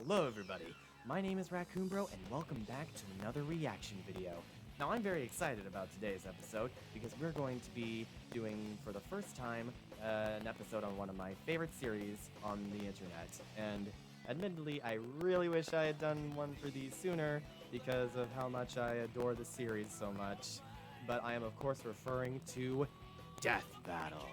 Hello everybody, my name is Raccoon Bro and welcome back to another reaction video. Now I'm very excited about today's episode because we're going to be doing for the first time an episode on one of my favorite series on the internet. And admittedly, I really wish I had done one for these sooner because of how much I adore the series so much. But I am of course referring to Death Battle.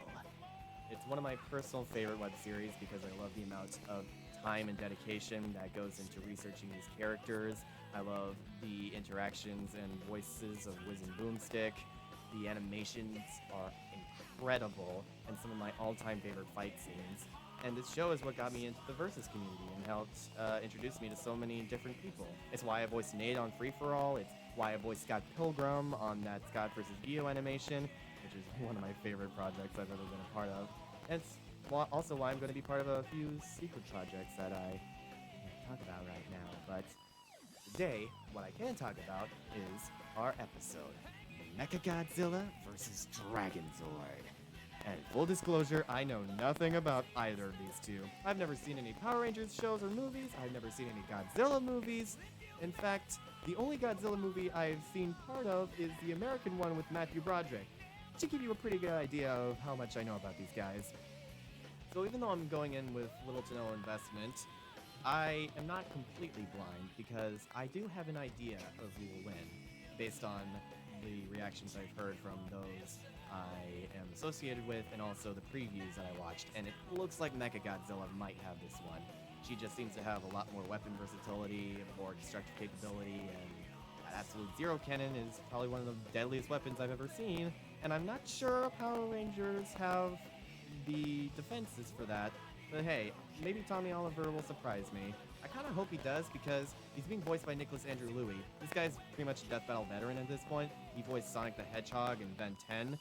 It's one of my personal favorite web series because I love the amount of time and dedication that goes into researching these characters. I love the interactions and voices of Wiz and Boomstick. The animations are incredible and some of my all-time favorite fight scenes. And this show is what got me into the Versus community and helped introduce me to so many different people. It's why I voiced Nate on Free For All. It's why I voiced Scott Pilgrim on that Scott vs. Geo animation, which is one of my favorite projects I've ever been a part of. And it's also why I'm going to be part of a few secret projects that I can't talk about right now. But today, what I can talk about is our episode, Mechagodzilla vs. Dragonzord. And full disclosure, I know nothing about either of these two. I've never seen any Power Rangers shows or movies. I've never seen any Godzilla movies. In fact, the only Godzilla movie I've seen part of is the American one with Matthew Broderick. To give you a pretty good idea of how much I know about these guys. So even though I'm going in with little to no investment, I am not completely blind because I do have an idea of who will win based on the reactions I've heard from those I am associated with and also the previews that I watched, and it looks like Mechagodzilla might have this one. She just seems to have a lot more weapon versatility, more destructive capability, and that Absolute Zero Cannon is probably one of the deadliest weapons I've ever seen, and I'm not sure Power Rangers have the defenses for that, but hey, maybe Tommy Oliver will surprise me. I kind of hope he does because he's being voiced by Nicholas Andrew Louis. This guy's pretty much a Death Battle veteran at this point. He voiced Sonic the Hedgehog and Ben 10,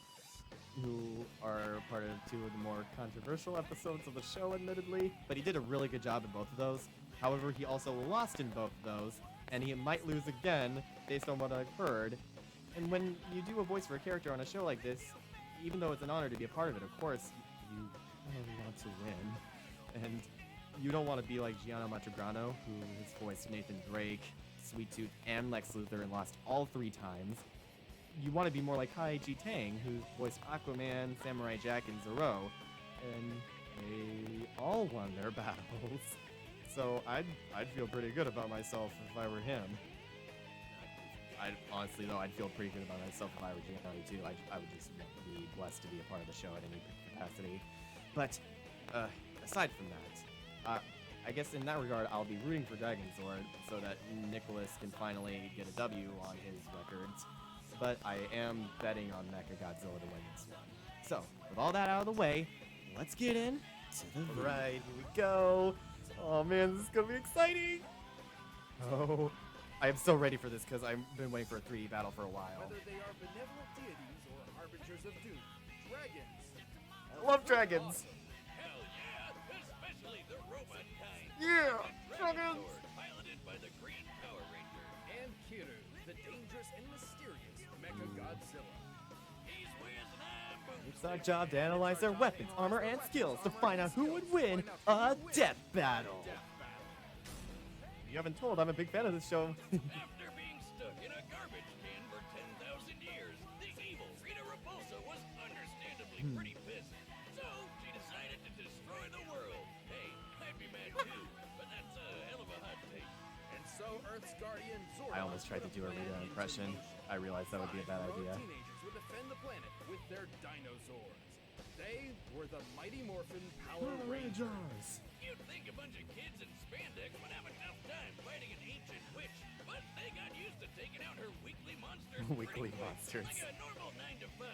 who are part of two of the more controversial episodes of the show, admittedly, but he did a really good job in both of those. However, he also lost in both of those, and he might lose again based on what I've heard. And when you do a voice for a character on a show like this, even though it's an honor to be a part of it, of course, you really want to win. And you don't want to be like Gianno Montegrano, who has voiced Nathan Drake, Sweet Tooth, and Lex Luthor and lost all 3 times. You want to be more like Kaiji Tang, who's voiced Aquaman, Samurai Jack, and Zero, and they all won their battles. So I'd feel pretty good about myself if I were him. Honestly, though, I'd feel pretty good about myself if I were Gianni too. I would just be blessed to be a part of the show at any capacity. But aside from that, I guess in that regard, I'll be rooting for Dragonzord so that Nicholas can finally get a W on his records. But I am betting on Mechagodzilla to win this one. So, with all that out of the way, let's get in to the video. Right, here we go. Oh man, this is gonna be exciting. Oh, I am so ready for this because I've been waiting for a 3D battle for a while. Whether they are benevolent deities or harbingers of doom, dragons. I love dragons. Hell yeah, especially the robot kind. Yeah, The dragons. Dragonzord, piloted by the Green Power Ranger. And Kiru, the dangerous and mysterious Mechagodzilla. He's Wiz and I'm Boomstick. It's our job to analyze their weapons, armor, and skills to find out who would win a death battle. You haven't told, I'm a big fan of this show. After being stuck in a garbage can for 10,000 years, the evil Rita Repulsa was understandably pretty pissed. So she decided to destroy the world. Hey, I'd be mad too, but that's a hell of a hot take. And so Earth's guardian Zordon. I almost tried to do a Rita impression. I realized that would be a bad idea. Teenagers would defend the planet with their dinosaurs. They were the Mighty Morphin Power Rangers. You'd think a bunch of kids in spandex would have a tough time fighting an ancient witch, but they got used to taking out her weekly monsters. Weekly pretty quick, monsters. Like a normal 9 to 5,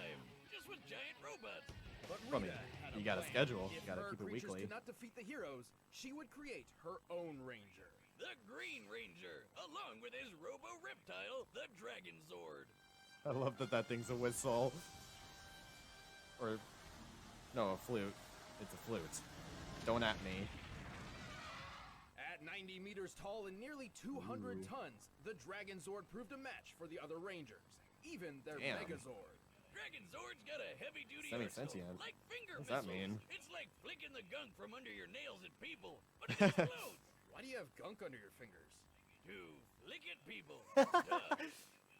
just with giant robots. But I mean, Rita had you got a plan. schedule. If You gotta her keep it creatures weekly. did not defeat the heroes, she would create her own ranger. The Green Ranger, along with his robo-reptile, the Dragonzord. I love that thing's a whistle. Or, no, a flute. It's a flute. Don't at me. At 90 meters tall and nearly 200 tons, the Dragonzord proved a match for the other Rangers, even their Damn. Megazord. Dragonzord's got a heavy-duty Semi-sentient. arsenal, like finger What's that missiles. mean? It's like flicking the gunk from under your nails at people, but it explodes. Why do you have gunk under your fingers? To flick it, people. Duh.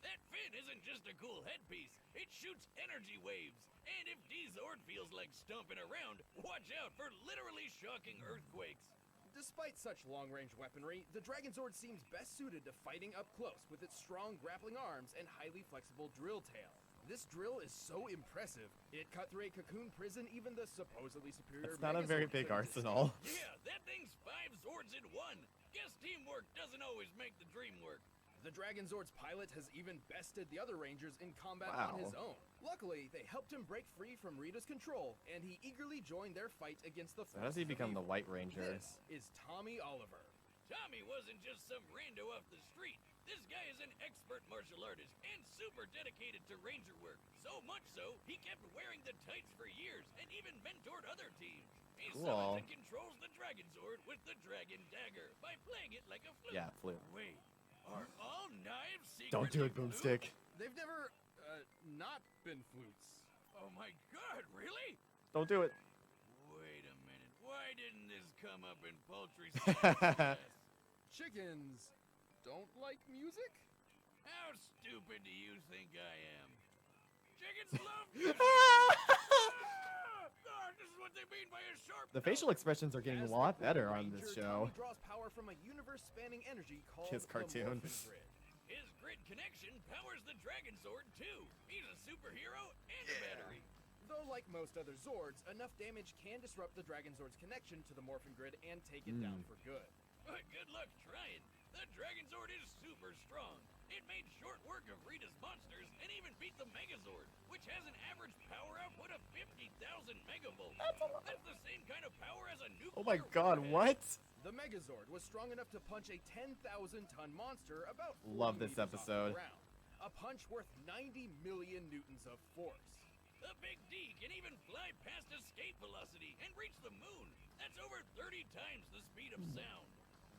That fin isn't just a cool headpiece. It shoots energy waves. And if D-Zord feels like stomping around, watch out for literally shocking earthquakes. Despite such long-range weaponry, the Dragonzord seems best suited to fighting up close with its strong grappling arms and highly flexible drill tail. This drill is so impressive, it cut through a cocoon prison even the supposedly superior It's not a very Megazord big couldn't arsenal. Yeah, that thing's 5 Zords in one. Guess teamwork doesn't always make the dream work. The Dragonzord's pilot has even bested the other Rangers in combat Wow. on his own. Luckily, they helped him break free from Rita's control, and he eagerly joined their fight against the So how does he forces of become the evil. White Ranger? This is Tommy Oliver. Tommy wasn't just some rando off the street. This guy is an expert martial artist and super dedicated to ranger work. So much so, he kept wearing the tights for years and even mentored other teams. He Cool. summons and controls the Dragonzord with the Dragon Dagger by playing it like a flute. Yeah, flute. Wait, are all knives secretly Don't do it, flute? Boomstick. They've never, not been flutes. Oh my god, really? Don't do it. Wait a minute, why didn't this come up in poultry science class? Chickens don't like music? How stupid do you think I am? Chickens love music! God, this is what they mean by a sharp The facial expressions are getting a As the lot Golden better on Ranger, this show. Tommy draws power from a universe-spanning energy called His the cartoon. Morphin Grid. His grid connection powers the Dragonzord too. He's a superhero and a battery. Though, like most other Zords, enough damage can disrupt the Dragonzord's connection to the Morphin Grid and take it down for good. But good luck trying. The Dragonzord is super strong. It made short work of Rita's monsters and even beat the Megazord, which has an average power output of 50,000 megavolts. That's the same kind of power as a nuclear Oh my god, warhead. what? The Megazord was strong enough to punch a 10,000-ton monster about 40 Love this meters off the episode. ground. A punch worth 90 million newtons of force. The Big D can even fly past escape velocity and reach the moon. That's over 30 times the speed of sound.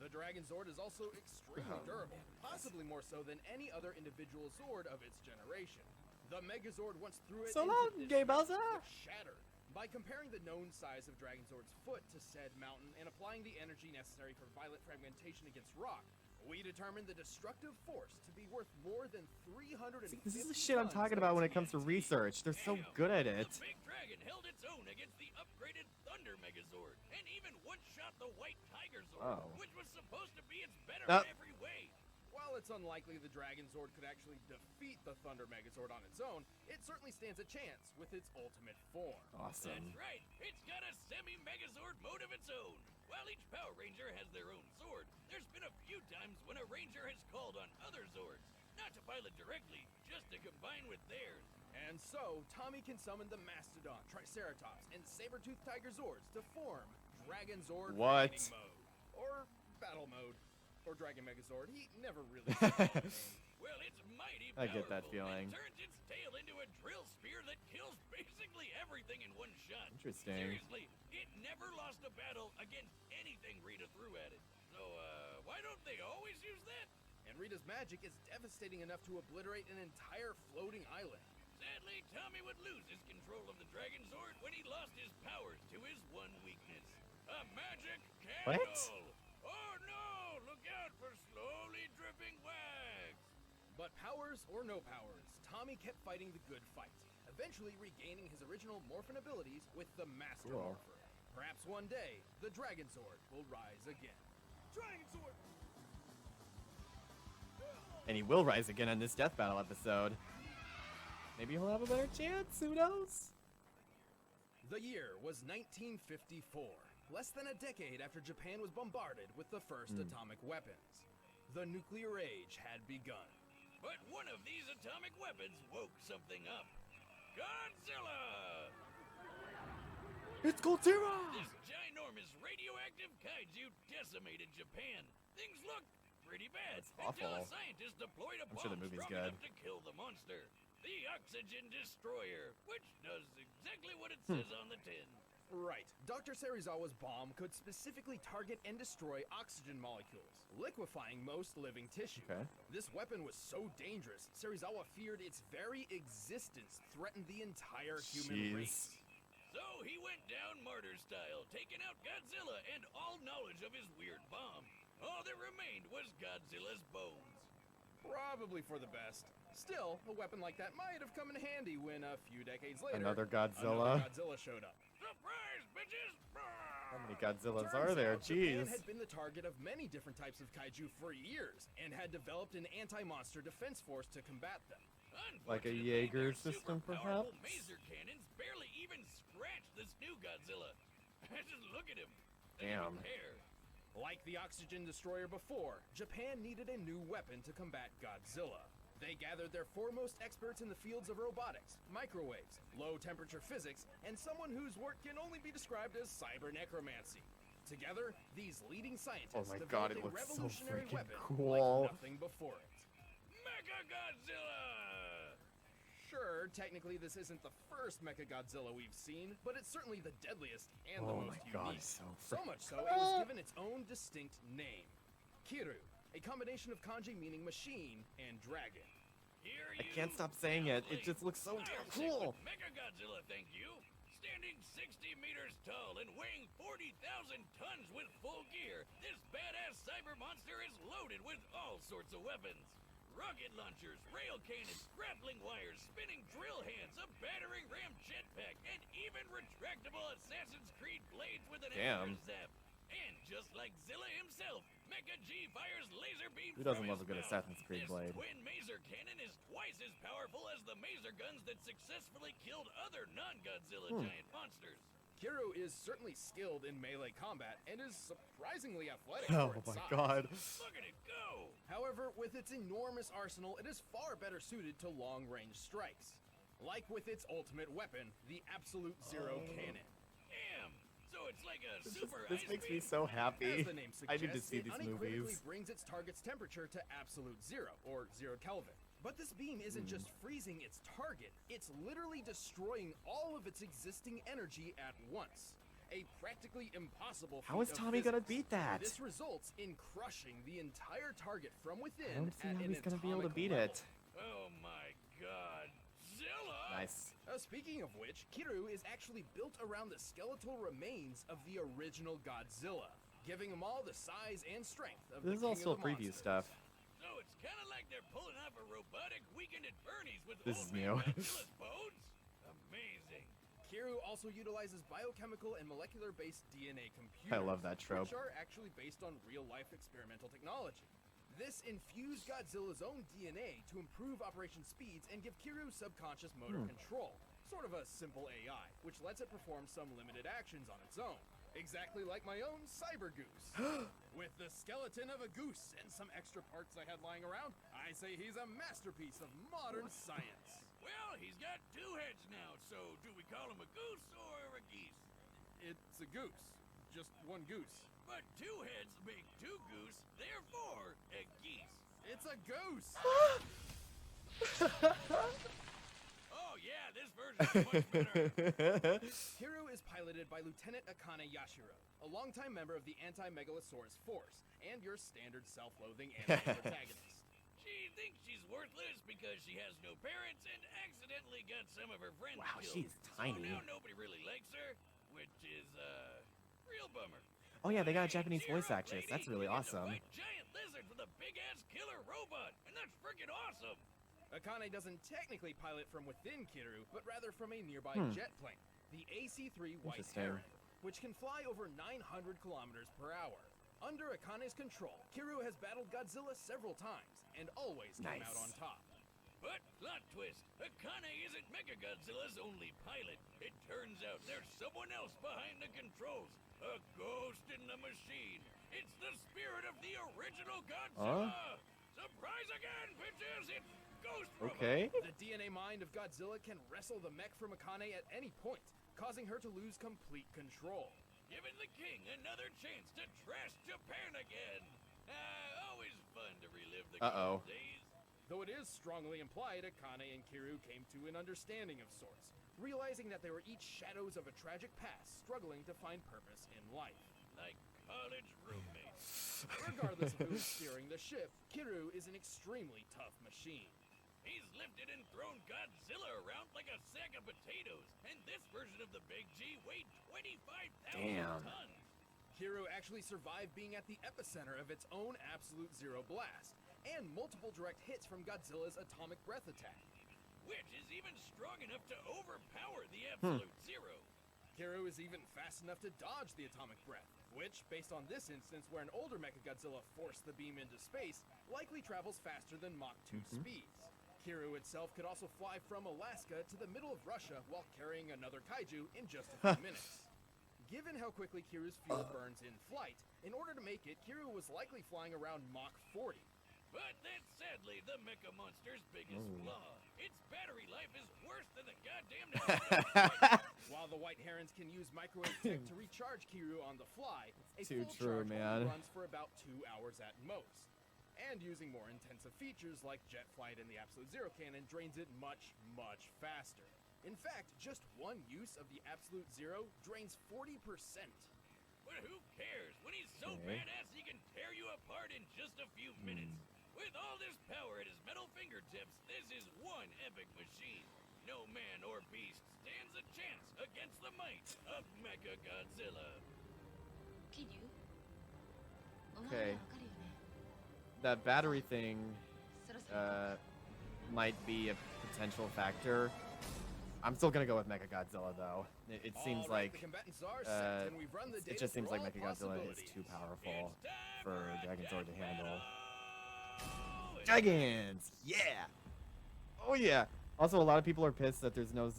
The Dragonzord is also extremely durable, possibly more so than any other individual Zord of its generation. The Megazord once threw it So into long, this Gay mountain, Bowser! which shattered. By comparing the known size of Dragonzord's foot to said mountain and applying the energy necessary for violent fragmentation against rock, we determined the destructive force to be worth more than 350 See, this is the shit I'm tons talking of about when it TNT. comes to research. They're so Damn, good at it. The Big Dragon held its own against the upgraded Thunder Megazord and even one-shot the White Tiger Zord, Oh. which was supposed to be its better Ah. in every way. While it's unlikely the Dragonzord could actually defeat the Thunder Megazord on its own, it certainly stands a chance with its ultimate form. Awesome. That's right, it's got a semi-Megazord mode of its own. While each Power Ranger has their own Zord, there's been a few times when a Ranger has called on other Zords, not to pilot directly, just to combine with theirs. And so, Tommy can summon the Mastodon, Triceratops, and Saber-Toothed Tiger Zords to form Dragonzord What? Fighting Mode. Or Battle Mode. Or Dragon Megazord. He never really said his name. Well, it's mighty I powerful get that feeling. and turns its tail into a drill spear that kills basically everything in one shot. Interesting. Seriously, it never lost a battle against anything Rita threw at it. So, why don't they always use that? And Rita's magic is devastating enough to obliterate an entire floating island. Sadly, Tommy would lose his control of the Dragonzord when he lost his powers to his one weakness. A magic candle! What? Oh no! Look out for slowly dripping wax! But powers or no powers, Tommy kept fighting the good fight, eventually regaining his original Morphin abilities with the Master Cool. Morpher. Perhaps one day, the Dragonzord will rise again. Dragonzord! And he will rise again on this Death Battle episode. Maybe he'll have a better chance, who knows? The year was 1954, less than a decade after Japan was bombarded with the first atomic weapons. The nuclear age had begun. But one of these atomic weapons woke something up. Godzilla! It's Godzilla! This ginormous radioactive kaiju decimated Japan. Things looked pretty bad That's until a awful. scientist deployed a I'm sure bomb the movie's strong good. enough to kill the monster. The Oxygen Destroyer, which does exactly what it says on the tin. Right. Dr. Serizawa's bomb could specifically target and destroy oxygen molecules, liquefying most living tissue. Okay. This weapon was so dangerous, Serizawa feared its very existence threatened the entire human race. So he went down martyr style, taking out Godzilla and all knowledge of his weird bomb. All Godzilla's bones. Probably for the best. Still, a weapon like that might have come in handy when a few decades later, Another Godzilla? another Godzilla showed up. Surprise, bitches! How many Godzillas Turns are there? out, Japan Jeez. had been the target of many different types of kaiju for years and had developed an anti-monster defense force to combat them. Like a Unfortunately, Jaeger their system, super powerful perhaps? Maser cannons barely even scratch this new Godzilla. Just look at him. Damn. Hair. Like the oxygen destroyer before, Japan needed a new weapon to combat Godzilla. They gathered their foremost experts in the fields of robotics, microwaves, low-temperature physics, and someone whose work can only be described as cybernecromancy. Together, these leading scientists Oh my God, developed it a looks so revolutionary freaking weapon cool. like nothing before it. Mechagodzilla! Sure, technically this isn't the first Mechagodzilla we've seen, but it's certainly the deadliest and the Oh most my God, unique. so So much so, it was given its own distinct name. Kiru, a combination of kanji meaning machine and dragon. Here I you can't stop saying it. It just looks so I'll damn stick cool. with Mechagodzilla, thank you. Standing 60 meters tall and weighing 40,000 tons with full gear, this badass cyber monster is loaded with all sorts of weapons. Rocket launchers, rail cannons, grappling wires, spinning drill hands, a battering ram jetpack, and even retractable Assassin's Creed blades with an Damn. extra zap. And just like Zilla himself, Mecha G fires laser beams. Who doesn't from love his a good mouth. Assassin's Creed This blade? twin Maser cannon is twice as powerful as the Maser guns that successfully killed other non-Godzilla giant monsters. Kiru is certainly skilled in melee combat and is surprisingly athletic Oh for its my size. God. Look at it go! However, with its enormous arsenal, it is far better suited to long-range strikes. Like with its ultimate weapon, the Absolute Zero Cannon. Damn! So it's like a This super this ice makes me beam? so happy. As the name I suggests, need to see it these unequivocally movies. brings its target's temperature to absolute zero, or 0 Kelvin. But this beam isn't just freezing its target, it's literally destroying all of its existing energy at once. A practically impossible feat How is of Tommy gonna physics. beat that? This results in crushing the entire target from I within don't see at how an he's gonna be able to atomic beat level. it. Oh my god. Zilla! Nice. Speaking of which, Kiru is actually built around the skeletal remains of the original Godzilla, giving them all the size and strength of This is the king also of the preview monsters. stuff. So it's kind of like they're pulling off a robotic weekend at Bernie's with This old is man new. Godzilla's bones? Amazing. Kiru also utilizes biochemical and molecular-based DNA computers. I love that trope. Which are actually based on real-life experimental technology. This infused Godzilla's own DNA to improve operation speeds and give Kiru subconscious motor control. Sort of a simple AI, which lets it perform some limited actions on its own. Exactly like my own Cyber Goose. With the skeleton of a goose and some extra parts I had lying around, I say he's a masterpiece of modern science. Well, he's got two heads now, so do we call him a goose or a geese? It's a goose. Just one goose. But two heads make two goose, therefore a geese. It's a goose! Oh yeah, this version is much better. Kiru is piloted by Lieutenant Akane Yashiro, a longtime member of the Anti-Megalosaurus Force, and your standard self-loathing anime protagonist. She thinks she's worthless because she has no parents and accidentally got some of her friends Wow, killed. she's tiny. So now nobody really likes her, which is real bummer. Oh yeah, they got a Hey, Japanese cheer voice up, actress. lady. That's really We get to awesome. fight giant lizard with a big ass killer robot, and that's freaking awesome. Akane doesn't technically pilot from within Kiru, but rather from a nearby jet plane, the AC-3 White Interesting. Heron, which can fly over 900 kilometers per hour. Under Akane's control, Kiru has battled Godzilla several times, and always came out Nice. on top. But plot twist, Akane isn't Mechagodzilla's only pilot. It turns out there's someone else behind the controls. A ghost in the machine. It's the spirit of the original Godzilla. Surprise again, bitches! It's Ghost Robot. Okay. The DNA mind of Godzilla can wrestle the mech from Akane at any point, causing her to lose complete control. Giving the king another chance to trash Japan again. Always fun to relive the Uh-oh. good days. Though it is strongly implied Akane and Kiru came to an understanding of sorts, realizing that they were each shadows of a tragic past struggling to find purpose in life. Like college roommates. Regardless of who is steering the ship, Kiru is an extremely tough machine. He's lifted and thrown Godzilla around like a sack of potatoes, and this version of the Big G weighed 25,000 Damn. tons. Kiryu actually survived being at the epicenter of its own Absolute Zero blast, and multiple direct hits from Godzilla's atomic breath attack. Which is even strong enough to overpower the Absolute Zero. Kiryu is even fast enough to dodge the atomic breath, which, based on this instance where an older Mechagodzilla forced the beam into space, likely travels faster than Mach 2 speeds. Kiryu itself could also fly from Alaska to the middle of Russia while carrying another kaiju in just a few minutes. Given how quickly Kiryu's fuel burns in flight, in order to make it, Kiryu was likely flying around Mach 40. But that's sadly the Mecha Monster's biggest flaw. Its battery life is worse than the goddamn Nintendo. While the White Herons can use microwave tech to recharge Kiryu on the fly, a Too full true, charge man. only runs for about 2 hours at most. And using more intensive features like jet flight and the Absolute Zero cannon drains it much, much faster. In fact, just one use of the Absolute Zero drains 40%. But who cares? When he's so badass, he can tear you apart in just a few minutes. With all this power at his metal fingertips, this is one epic machine. No man or beast stands a chance against the might of Mechagodzilla. Okay. That battery thing might be a potential factor. I'm still gonna go with Mechagodzilla though. It seems like it just seems like Mechagodzilla is too powerful for Dragonzord to handle. Dragons! Yeah! Oh yeah! Also, a lot of people are pissed that there's no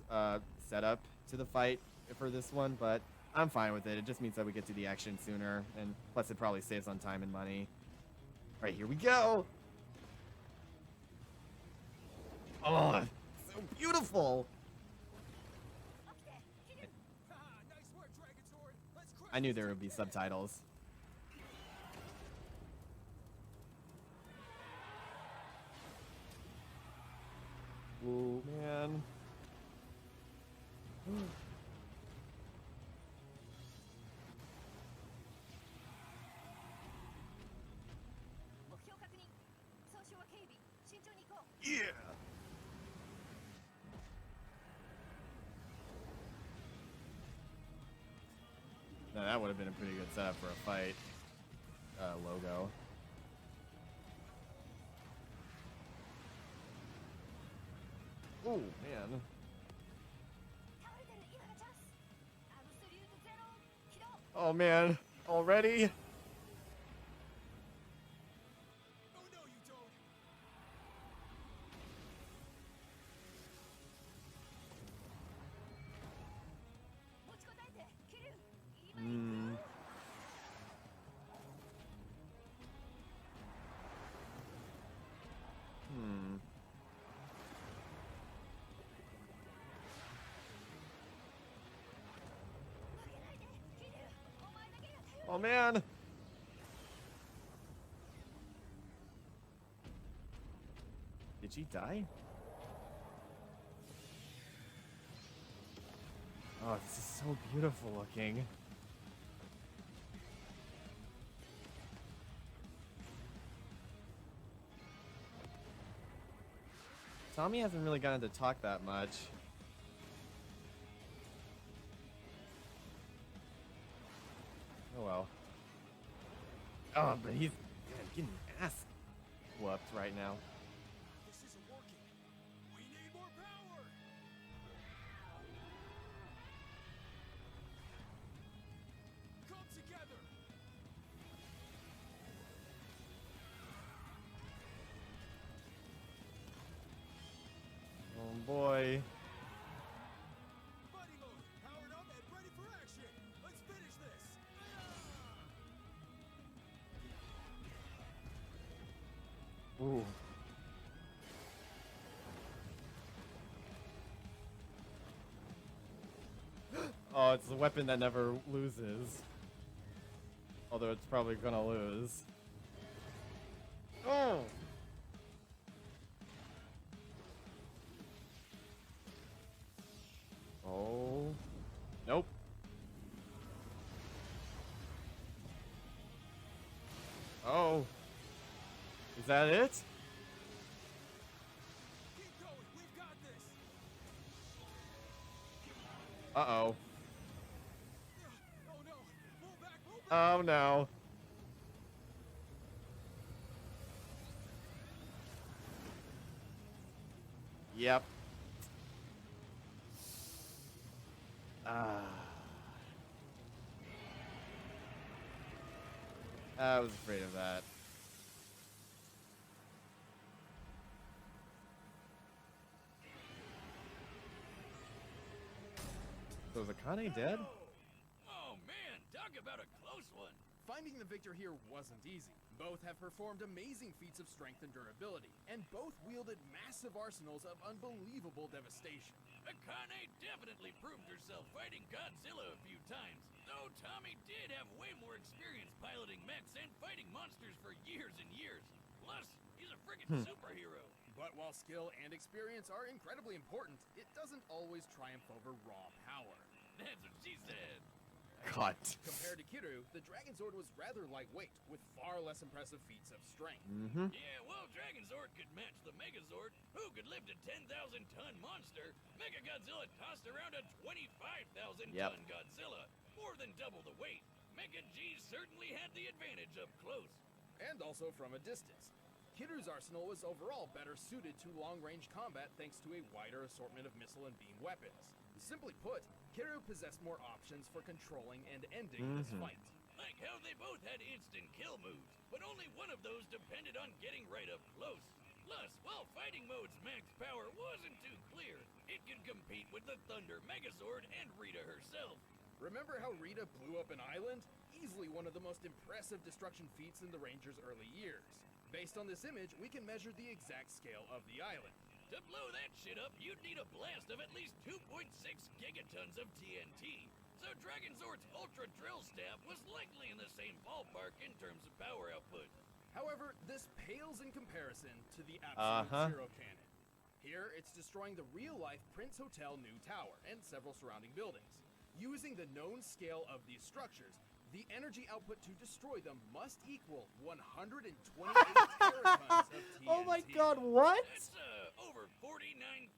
setup to the fight for this one, but I'm fine with it. It just means that we get to the action sooner, and plus it probably saves on time and money. Alright, here we go! Oh, so beautiful! I knew there would be subtitles. Oh, man. Yeah! Now that would have been a pretty good setup for a fight. Logo. Oh, man. Oh, man. Already? Oh no, you don't! Oh, man. Did she die? Oh, this is so beautiful looking. Tommy hasn't really gotten to talk that much. Oh well. Oh, but he's getting ass whooped right now. This isn't working. We need more power! Come together! Oh boy. Buddy mode, powered up and ready for action! Let's finish this! Ooh. Oh, it's a weapon that never loses. Although it's probably gonna lose. Oh! Oh. Nope. Oh. Is that it? Keep going, we've got this! Uh-oh. Oh no! Pull back, pull Oh no. Yep. I was afraid of that. So is Akane dead? Oh man, talk about a close one. Finding the victor here wasn't easy. Both have performed amazing feats of strength and durability, and both wielded massive arsenals of unbelievable devastation. Akane definitely proved herself fighting Godzilla a few times, though Tommy did have way more experience piloting mechs and fighting monsters for years and years. Plus, he's a friggin' superhero. But while skill and experience are incredibly important, it doesn't always triumph over raw power. That's what she said. God. Compared to Kiru, the Dragonzord was rather lightweight, with far less impressive feats of strength. Yeah, well, Dragonzord could match the Megazord, who could lift a 10,000-ton monster. Mechagodzilla tossed around a 25,000-ton Godzilla, more than double the weight. Mecha G certainly had the advantage up close. And also from a distance. Kiru's arsenal was overall better suited to long-range combat thanks to a wider assortment of missile and beam weapons. Simply put, Kiru possessed more options for controlling and ending this fight. Like how they both had instant kill moves, but only one of those depended on getting right up close. Plus, while fighting mode's max power wasn't too clear, it could compete with the Thunder Megazord and Rita herself. Remember how Rita blew up an island? Easily one of the most impressive destruction feats in the Ranger's early years. Based on this image, we can measure the exact scale of the island. To blow that shit up, you'd need a blast of at least 2.6 gigatons of TNT. So Dragonzord's Ultra Drill Staff was likely in the same ballpark in terms of power output. However, this pales in comparison to the Absolute Zero Cannon. Here, it's destroying the real-life Prince Hotel New Tower and several surrounding buildings. Using the known scale of these structures, the energy output to destroy them must equal 128 teratons of TNT. Oh my god, what? That's over 49,000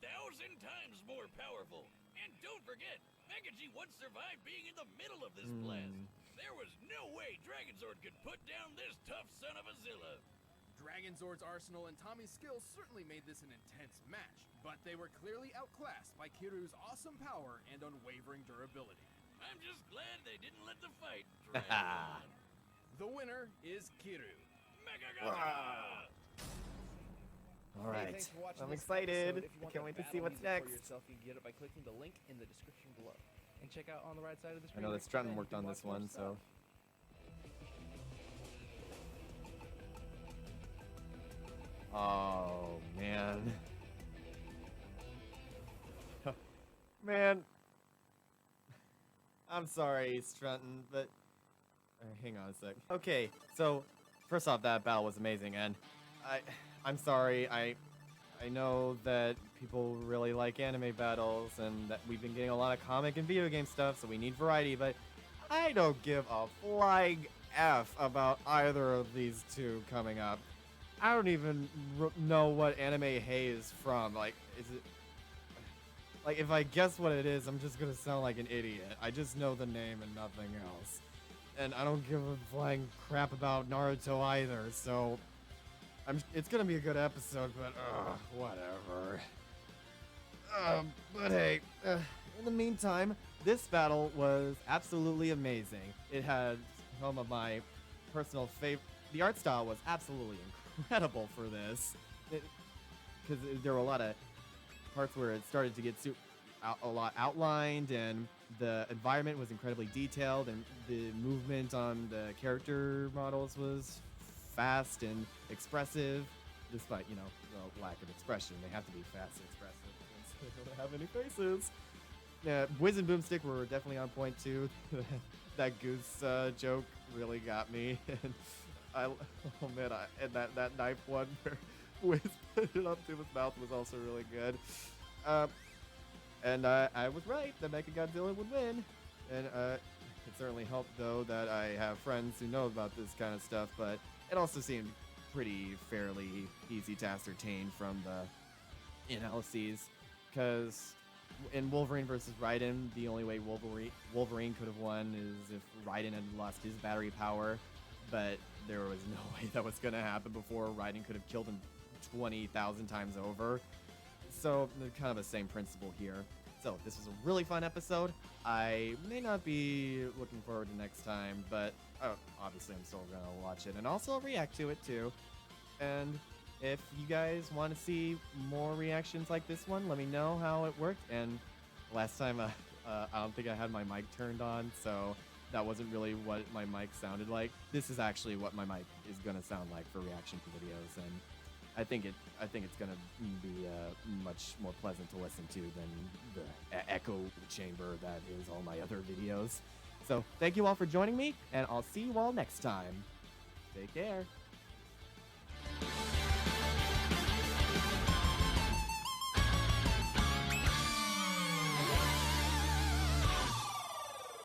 times more powerful. And don't forget, Mechagodzilla once survived being in the middle of this blast. There was no way Dragonzord could put down this tough son of a Zilla. Dragonzord's arsenal and Tommy's skills certainly made this an intense match, but they were clearly outclassed by Kiru's awesome power and unwavering durability. I'm just glad they didn't let the fight drag on. The winner is Kiru. Mechagodzilla! All right. Hey, thanks for watching I'm this excited. episode. If you I want can't the wait to battle see what's music for next. yourself, you can get it by clicking the link in the description below. And check out on the right side of the I screen. know that next to Strutton Ben, you worked can on watch this more one, stuff. so. Oh, man. Man. I'm sorry, Strutton, but... hang on a sec. Okay, so, first off, that battle was amazing, and I'm sorry, I know that people really like anime battles, and that we've been getting a lot of comic and video game stuff, so we need variety, but I don't give a flying F about either of these two coming up. I don't even know what anime Hey is from. Like, is it... Like, if I guess what it is, I'm just gonna sound like an idiot. I just know the name and nothing else. And I don't give a flying crap about Naruto either, so... it's gonna be a good episode, but, whatever. But hey, in the meantime, this battle was absolutely amazing. It had some of my personal favorite... The art style was absolutely incredible for this. Because there were a lot of parts where it started to get a lot outlined, and the environment was incredibly detailed, and the movement on the character models was fast and expressive, despite, you know, the lack of expression. They have to be fast and expressive since they don't have any faces. Yeah, Wiz and Boomstick were definitely on point too. That goose joke really got me. And and that knife one where Wiz put it up to his mouth was also really good. And I was right, the Mechagodzilla would win. And it certainly helped, though, that I have friends who know about this kind of stuff, but it also seemed pretty fairly easy to ascertain from the analyses, because in Wolverine versus Raiden, the only way Wolverine could have won is if Raiden had lost his battery power, but there was no way that was going to happen before Raiden could have killed him 20,000 times over. So, kind of the same principle here. So, this was a really fun episode. I may not be looking forward to next time, but obviously I'm still going to watch it and also react to it too. And if you guys want to see more reactions like this one, let me know how it worked. And last time, I don't think I had my mic turned on, so that wasn't really what my mic sounded like. This is actually what my mic is going to sound like for reaction to videos, and I think it's going to be much more pleasant to listen to than the echo chamber that is all my other videos. So thank you all for joining me, and I'll see you all next time. Take care.